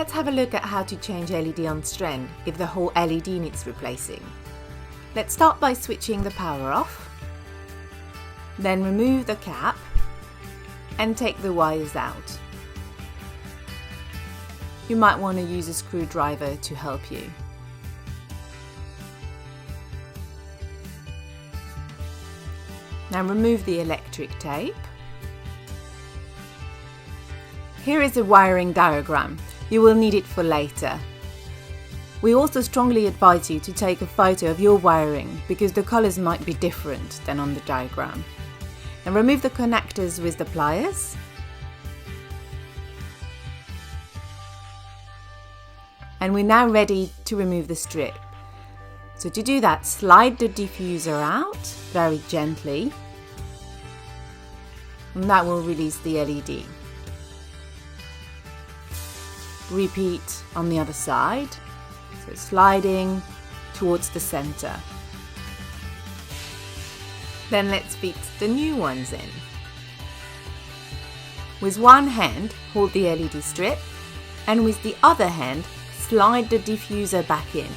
Let's have a look at how to change LED on Strand if the whole LED needs replacing. Let's start by switching the power off, then remove the cap and take the wires out. You might want to use a screwdriver to help you. Now remove the electric tape. Here is a wiring diagram. You will need it for later. We also strongly advise you to take a photo of your wiring because the colors might be different than on the diagram. And remove the connectors with the pliers. And we're now ready to remove the strip. So to do that, slide the diffuser out very gently, and that will release the LED. Repeat on the other side, so sliding towards the center. Then let's fix the new ones in. With one hand, hold the LED strip, and with the other hand, slide the diffuser back in.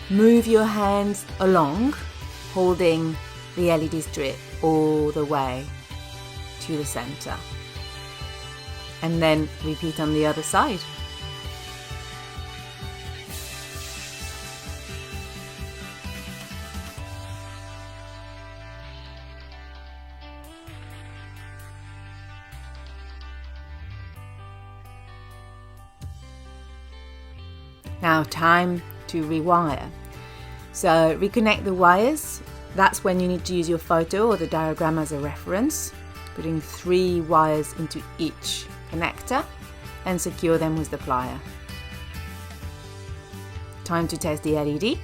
Move your hands along, holding the LED strip all the way to the center. And then repeat on the other side. Now time to rewire. So reconnect the wires. That's when you need to use your photo or the diagram as a reference, putting 3 wires into each connector and secure them with the plier. Time to test the LED.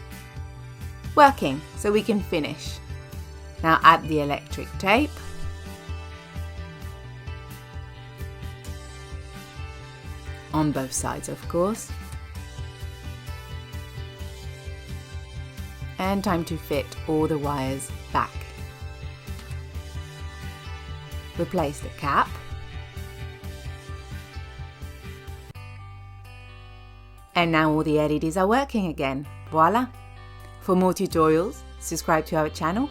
Working, so we can finish. Now add the electric tape. On both sides, of course. And time to fit all the wires back. Replace the cap. And now all the LEDs are working again. Voila! For more tutorials, subscribe to our channel.